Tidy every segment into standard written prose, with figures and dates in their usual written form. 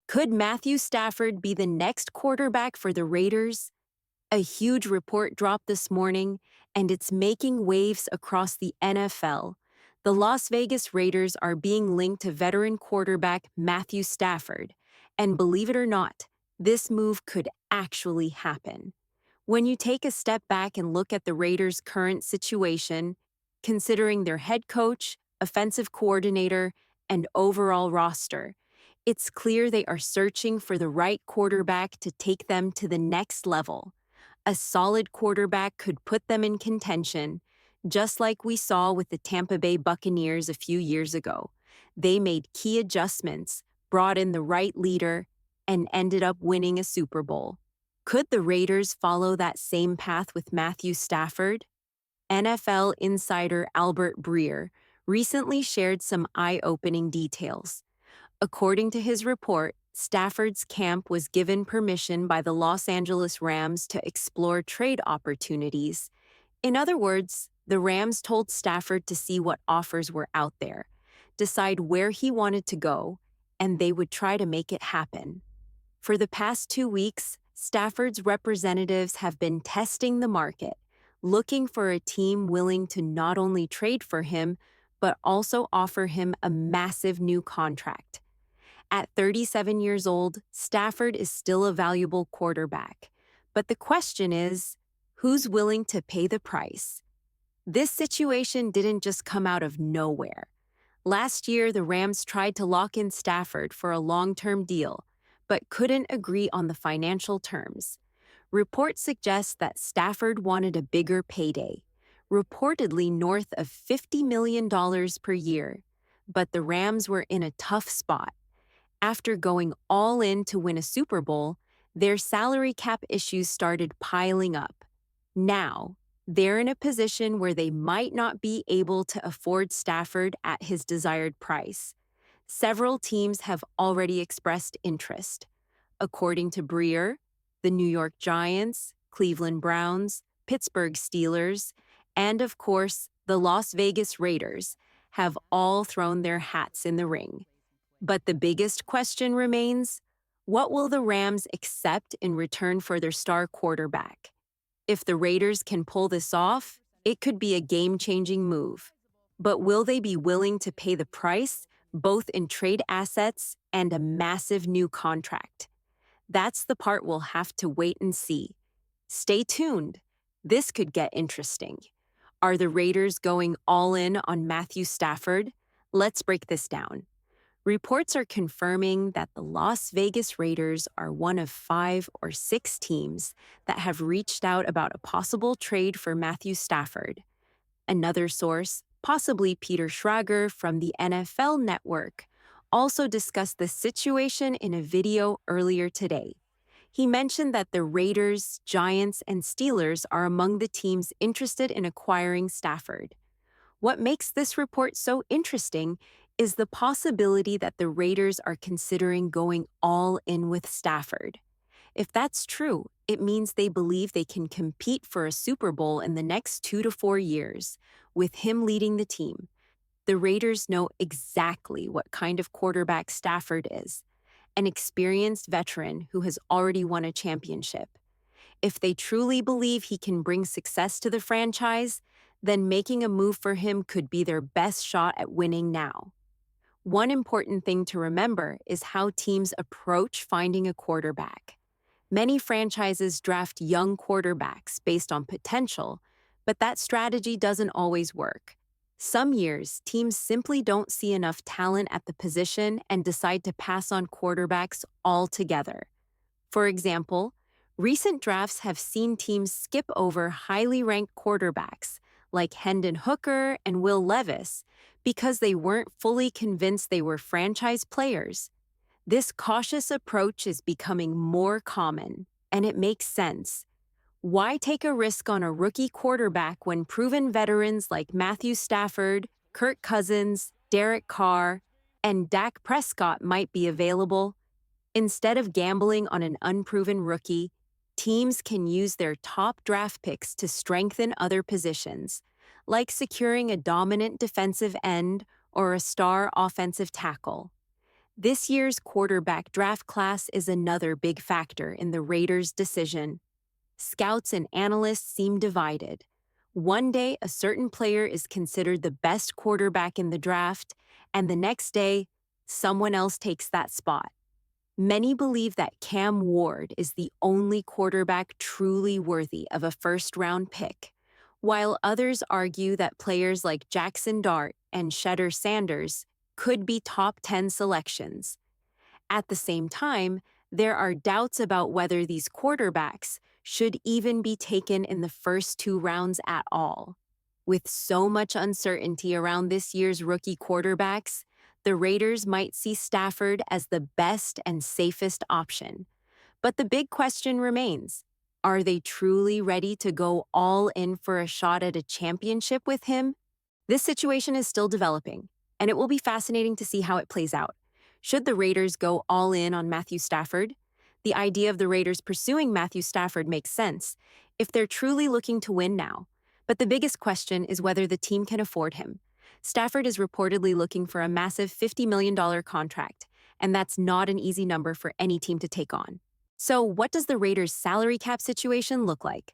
Could Matthew Stafford be the next quarterback for the Raiders? A huge report dropped this morning, and it's making waves across the NFL. The Las Vegas Raiders are being linked to veteran quarterback Matthew Stafford, and believe it or not, this move could actually happen. When you take a step back and look at the Raiders' current situation, considering their head coach, offensive coordinator, and overall roster, it's clear they are searching for the right quarterback to take them to the next level. A solid quarterback could put them in contention, just like we saw with the Tampa Bay Buccaneers a few years ago. They made key adjustments, brought in the right leader, and ended up winning a Super Bowl. Could the Raiders follow that same path with Matthew Stafford? NFL insider Albert Breer recently shared some eye-opening details. According to his report, Stafford's camp was given permission by the Los Angeles Rams to explore trade opportunities. In other words, the Rams told Stafford to see what offers were out there, decide where he wanted to go, and they would try to make it happen. For the past 2 weeks, Stafford's representatives have been testing the market, looking for a team willing to not only trade for him, but also offer him a massive new contract. At 37 years old, Stafford is still a valuable quarterback. But the question is, who's willing to pay the price? This situation didn't just come out of nowhere. Last year, the Rams tried to lock in Stafford for a long-term deal, but couldn't agree on the financial terms. Reports suggest that Stafford wanted a bigger payday, reportedly north of $50 million per year. But the Rams were in a tough spot. After going all in to win a Super Bowl, their salary cap issues started piling up. Now, they're in a position where they might not be able to afford Stafford at his desired price. Several teams have already expressed interest. According to Breer, the New York Giants, Cleveland Browns, Pittsburgh Steelers, and of course, the Las Vegas Raiders have all thrown their hats in the ring. But the biggest question remains, what will the Rams accept in return for their star quarterback? If the Raiders can pull this off, it could be a game-changing move. But will they be willing to pay the price, both in trade assets and a massive new contract? That's the part we'll have to wait and see. Stay tuned. This could get interesting. Are the Raiders going all in on Matthew Stafford? Let's break this down. Reports are confirming that the Las Vegas Raiders are one of 5 or 6 teams that have reached out about a possible trade for Matthew Stafford. Another source, possibly Peter Schrager from the NFL Network, also discussed the situation in a video earlier today. He mentioned that the Raiders, Giants, and Steelers are among the teams interested in acquiring Stafford. What makes this report so interesting is the possibility that the Raiders are considering going all in with Stafford. If that's true, it means they believe they can compete for a Super Bowl in the next 2 to 4 years, with him leading the team. The Raiders know exactly what kind of quarterback Stafford is, an experienced veteran who has already won a championship. If they truly believe he can bring success to the franchise, then making a move for him could be their best shot at winning now. One important thing to remember is how teams approach finding a quarterback. Many franchises draft young quarterbacks based on potential, but that strategy doesn't always work. Some years, teams simply don't see enough talent at the position and decide to pass on quarterbacks altogether. For example, recent drafts have seen teams skip over highly ranked quarterbacks like Hendon Hooker and Will Levis because they weren't fully convinced they were franchise players. This cautious approach is becoming more common, and it makes sense. Why take a risk on a rookie quarterback when proven veterans like Matthew Stafford, Kirk Cousins, Derek Carr, and Dak Prescott might be available? Instead of gambling on an unproven rookie, teams can use their top draft picks to strengthen other positions, like securing a dominant defensive end or a star offensive tackle. This year's quarterback draft class is another big factor in the Raiders' decision. Scouts and analysts seem divided. One day, a certain player is considered the best quarterback in the draft, and the next day, someone else takes that spot. Many believe that Cam Ward is the only quarterback truly worthy of a first-round pick, while others argue that players like Jackson Dart and Shedeur Sanders could be top 10 selections. At the same time, there are doubts about whether these quarterbacks should even be taken in the first two rounds at all. With so much uncertainty around this year's rookie quarterbacks, the Raiders might see Stafford as the best and safest option. But the big question remains, are they truly ready to go all in for a shot at a championship with him? This situation is still developing, and it will be fascinating to see how it plays out. Should the Raiders go all in on Matthew Stafford? The idea of the Raiders pursuing Matthew Stafford makes sense if they're truly looking to win now. But the biggest question is whether the team can afford him. Stafford is reportedly looking for a massive $50 million contract, and that's not an easy number for any team to take on. So, what does the Raiders' salary cap situation look like?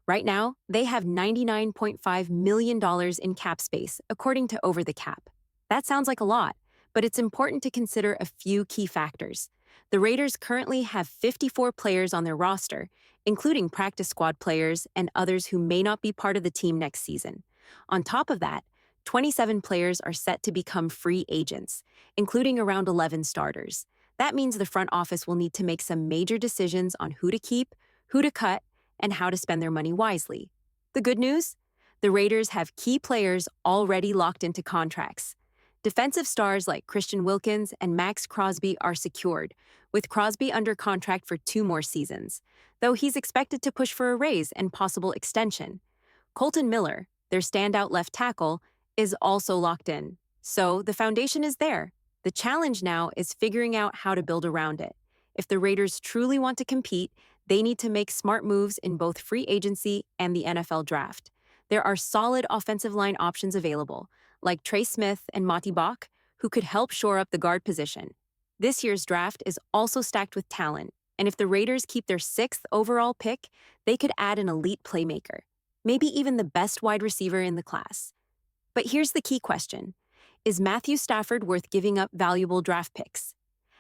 Right now, they have $99.5 million in cap space, according to Over the Cap. That sounds like a lot, but it's important to consider a few key factors. The Raiders currently have 54 players on their roster, including practice squad players and others who may not be part of the team next season. On top of that, 27 players are set to become free agents, including around 11 starters. That means the front office will need to make some major decisions on who to keep, who to cut, and how to spend their money wisely. The good news? The Raiders have key players already locked into contracts. Defensive stars like Christian Wilkins and Max Crosby are secured, with Crosby under contract for 2 more seasons, though he's expected to push for a raise and possible extension. Colton Miller, their standout left tackle, is also locked in. So the foundation is there. The challenge now is figuring out how to build around it. If the Raiders truly want to compete, they need to make smart moves in both free agency and the NFL draft. There are solid offensive line options available, like Trey Smith and Monty Bach, who could help shore up the guard position. This year's draft is also stacked with talent, and if the Raiders keep their 6th overall pick, they could add an elite playmaker, maybe even the best wide receiver in the class. But here's the key question. Is Matthew Stafford worth giving up valuable draft picks?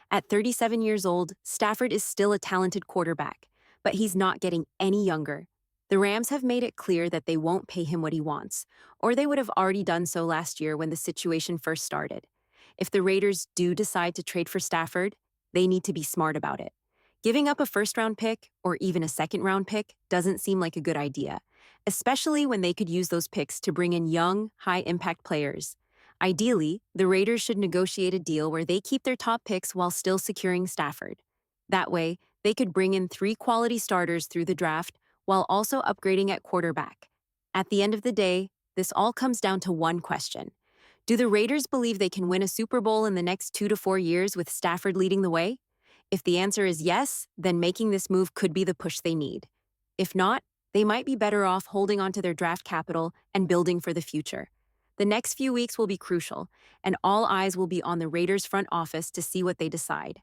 At 37 years old, Stafford is still a talented quarterback, but he's not getting any younger. The Rams have made it clear that they won't pay him what he wants, or they would have already done so last year when the situation first started. If the Raiders do decide to trade for Stafford, they need to be smart about it. Giving up a first-round pick, or even a second-round pick, doesn't seem like a good idea, especially when they could use those picks to bring in young, high-impact players. Ideally, the Raiders should negotiate a deal where they keep their top picks while still securing Stafford. That way, they could bring in 3 quality starters through the draft while also upgrading at quarterback. At the end of the day, this all comes down to one question. Do the Raiders believe they can win a Super Bowl in the next 2 to 4 years with Stafford leading the way? If the answer is yes, then making this move could be the push they need. If not, they might be better off holding onto their draft capital and building for the future. The next few weeks will be crucial, and all eyes will be on the Raiders' front office to see what they decide.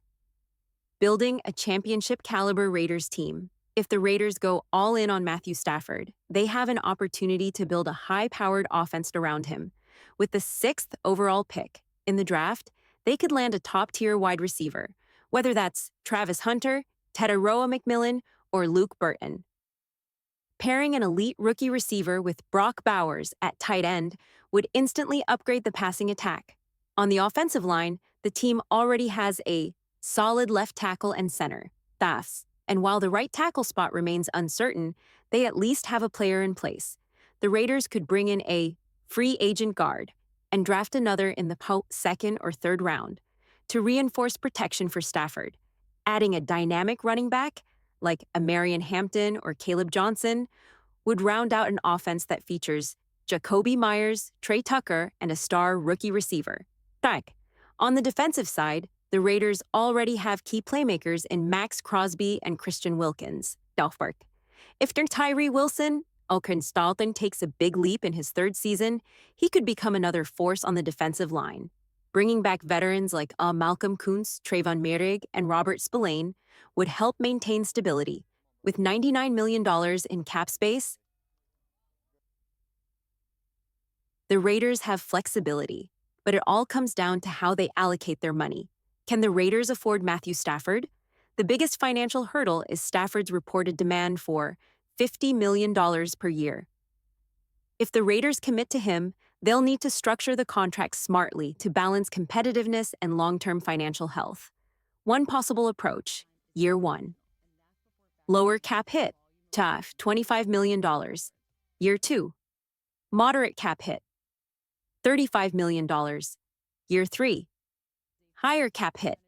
Building a championship-caliber Raiders team. If the Raiders go all in on Matthew Stafford, they have an opportunity to build a high-powered offense around him. With the 6th overall pick in the draft, they could land a top-tier wide receiver, whether that's Travis Hunter, Teddaroa McMillan, or Luke Burton. Pairing an elite rookie receiver with Brock Bowers at tight end would instantly upgrade the passing attack. On the offensive line, the team already has a solid left tackle and center, Thafs, and while the right tackle spot remains uncertain, they at least have a player in place. The Raiders could bring in a free agent guard and draft another in the 2nd or 3rd round to reinforce protection for Stafford. Adding a dynamic running back, like a Marion Hampton or Caleb Johnson, would round out an offense that features Jacoby Myers, Trey Tucker, and a star rookie receiver. On the defensive side, the Raiders already have key playmakers in Max Crosby and Christian Wilkins. If Tyree Wilson, Dalton takes a big leap in his 3rd season, he could become another force on the defensive line. Bringing back veterans like Malcolm Kuntz, Trayvon Merrig, and Robert Spillane would help maintain stability. With $99 million in cap space, the Raiders have flexibility, but it all comes down to how they allocate their money. Can the Raiders afford Matthew Stafford? The biggest financial hurdle is Stafford's reported demand for $50 million per year. If the Raiders commit to him, they'll need to structure the contract smartly to balance competitiveness and long-term financial health. One possible approach, year one. Lower cap hit, tough, $25 million. Year two. Moderate cap hit, $35 million. Year three. Higher cap hit,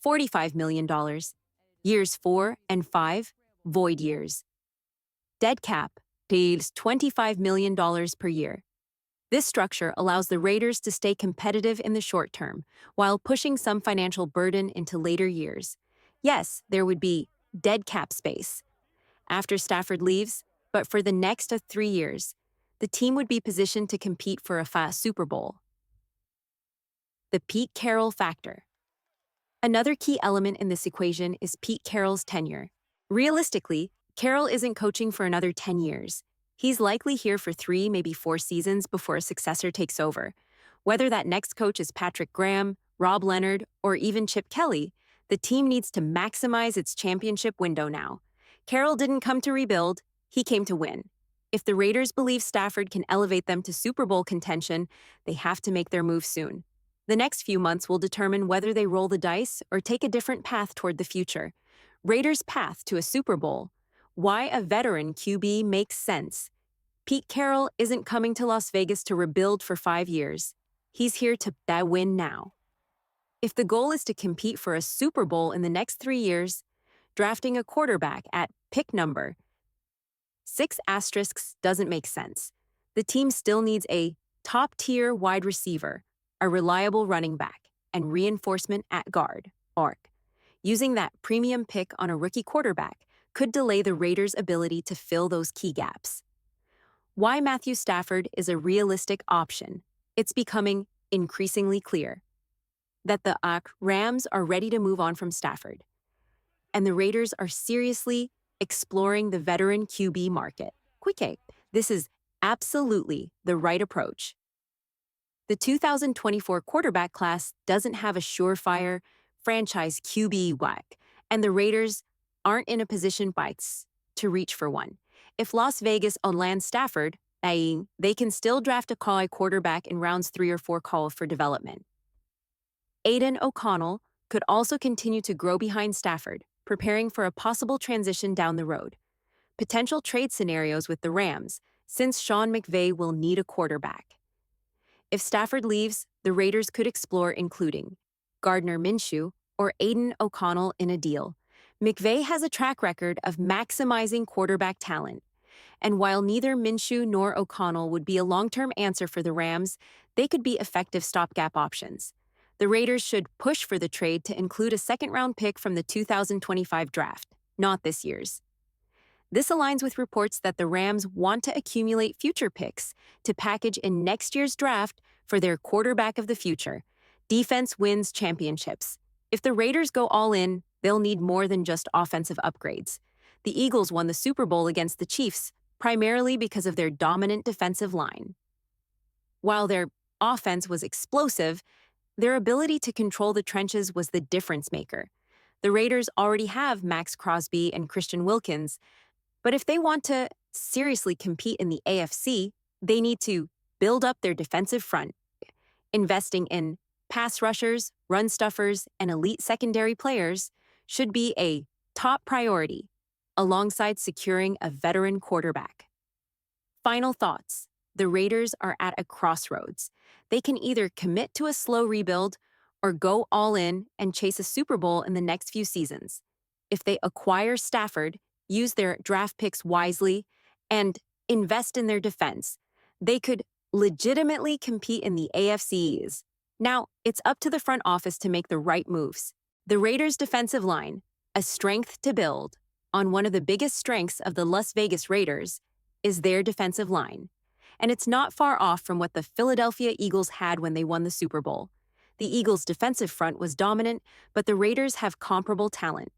$45 million. Years 4 and 5, void years. Dead cap, deals $25 million per year. This structure allows the Raiders to stay competitive in the short term while pushing some financial burden into later years. Yes, there would be dead cap space after Stafford leaves, but for the next 3 years, the team would be positioned to compete for a fast Super Bowl. The Pete Carroll factor. Another key element in this equation is Pete Carroll's tenure. Realistically, Carroll isn't coaching for another 10 years. He's likely here for 3, maybe 4 seasons before a successor takes over. Whether that next coach is Patrick Graham, Rob Leonard, or even Chip Kelly, the team needs to maximize its championship window now. Carroll didn't come to rebuild, he came to win. If the Raiders believe Stafford can elevate them to Super Bowl contention, they have to make their move soon. The next few months will determine whether they roll the dice or take a different path toward the future. Raiders' path to a Super Bowl. Why a veteran QB makes sense. Pete Carroll isn't coming to Las Vegas to rebuild for 5 years. He's here to win now. If the goal is to compete for a Super Bowl in the next 3 years, drafting a quarterback at pick number 6 asterisks doesn't make sense. The team still needs a top-tier wide receiver, a reliable running back, and reinforcement at guard, ARC. Using that premium pick on a rookie quarterback could delay the Raiders' ability to fill those key gaps. Why Matthew Stafford is a realistic option. It's becoming increasingly clear that the Rams are ready to move on from Stafford, and the Raiders are seriously exploring the veteran QB market. Quick, this is absolutely the right approach. The 2024 quarterback class doesn't have a surefire franchise QB whack, and the Raiders aren't in a position to reach for one. If Las Vegas lands Stafford, they can still draft a college quarterback in rounds 3 or 4 call for development. Aiden O'Connell could also continue to grow behind Stafford, preparing for a possible transition down the road. Potential trade scenarios with the Rams, since Sean McVay will need a quarterback. If Stafford leaves, the Raiders could explore including Gardner Minshew or Aiden O'Connell in a deal. McVay has a track record of maximizing quarterback talent, and while neither Minshew nor O'Connell would be a long-term answer for the Rams, they could be effective stopgap options. The Raiders should push for the trade to include a second-round pick from the 2025 draft, not this year's. This aligns with reports that the Rams want to accumulate future picks to package in next year's draft for their quarterback of the future. Defense wins championships. If the Raiders go all in, they'll need more than just offensive upgrades. The Eagles won the Super Bowl against the Chiefs, primarily because of their dominant defensive line. While their offense was explosive, their ability to control the trenches was the difference maker. The Raiders already have Max Crosby and Christian Wilkins, but if they want to seriously compete in the AFC, they need to build up their defensive front. Investing in pass rushers, run stuffers, and elite secondary players should be a top priority, alongside securing a veteran quarterback. Final thoughts. The Raiders are at a crossroads. They can either commit to a slow rebuild or go all in and chase a Super Bowl in the next few seasons. If they acquire Stafford, use their draft picks wisely, and invest in their defense, they could legitimately compete in the AFC East. Now, it's up to the front office to make the right moves. The Raiders' defensive line, a strength to build. On one of the biggest strengths of the Las Vegas Raiders is their defensive line, and it's not far off from what the Philadelphia Eagles had when they won the Super Bowl. The Eagles' defensive front was dominant, but the Raiders have comparable talent.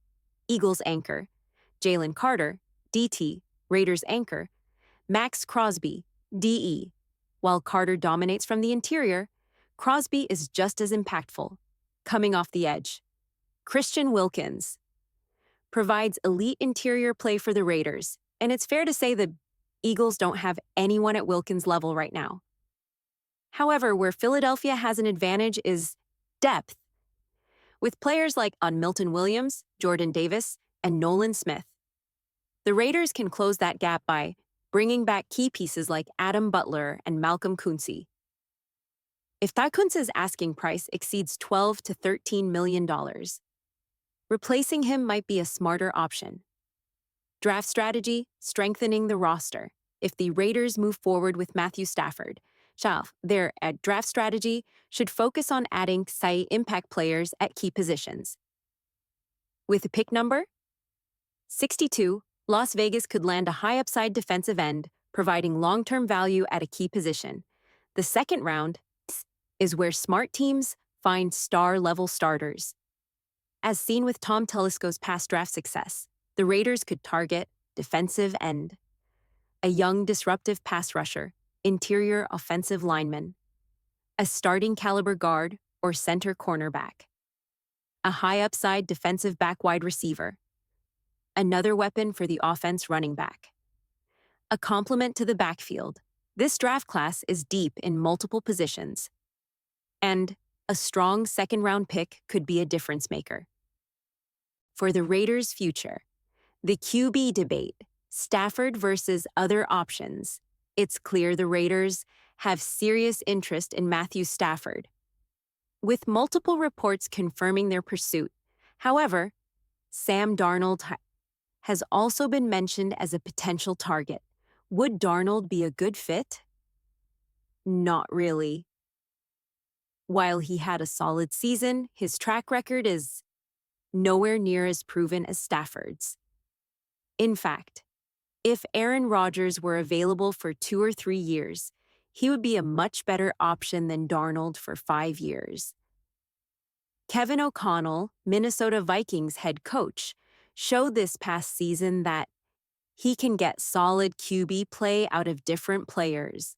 Eagles anchor, Jalen Carter, DT, Raiders anchor, Max Crosby, DE. While Carter dominates from the interior, Crosby is just as impactful, coming off the edge. Christian Wilkins provides elite interior play for the Raiders, and it's fair to say the Eagles don't have anyone at Wilkins' level right now. However, where Philadelphia has an advantage is depth, with players like Milton Williams, Jordan Davis, and Nolan Smith. The Raiders can close that gap by bringing back key pieces like Adam Butler and Malcolm Kunze. If Kunze's asking price exceeds $12 to $13 million, replacing him might be a smarter option. Draft strategy, strengthening the roster. If the Raiders move forward with Matthew Stafford, their draft strategy should focus on adding impact players at key positions. With a pick number 62, Las Vegas could land a high-upside defensive end, providing long-term value at a key position. The second round is where smart teams find star-level starters. As seen with Tom Telesco's past draft success, the Raiders could target defensive end, a young disruptive pass rusher, interior offensive lineman, a starting caliber guard or center cornerback, a high-upside defensive back wide receiver, another weapon for the offense running back. A complement to the backfield, this draft class is deep in multiple positions, and a strong second-round pick could be a difference maker. For the Raiders' future, the QB debate, Stafford versus other options. It's clear the Raiders have serious interest in Matthew Stafford, with multiple reports confirming their pursuit. However, Sam Darnold has also been mentioned as a potential target. Would Darnold be a good fit? Not really. While he had a solid season, his track record is nowhere near as proven as Stafford's. In fact, if Aaron Rodgers were available for 2 or 3 years, he would be a much better option than Darnold for 5 years. Kevin O'Connell, Minnesota Vikings head coach, showed this past season that he can get solid QB play out of different players.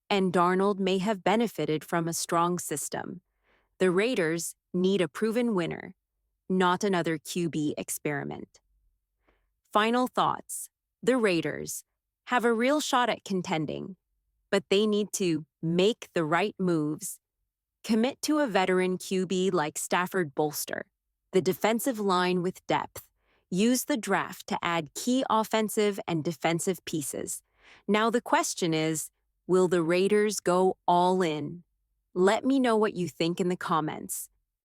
And Darnold may have benefited from a strong system. The Raiders need a proven winner, not another QB experiment. Final thoughts. The Raiders have a real shot at contending, but they need to make the right moves. Commit to a veteran QB like Stafford bolster the defensive line with depth. Use the draft to add key offensive and defensive pieces. Now the question is, will the Raiders go all in? Let me know what you think in the comments.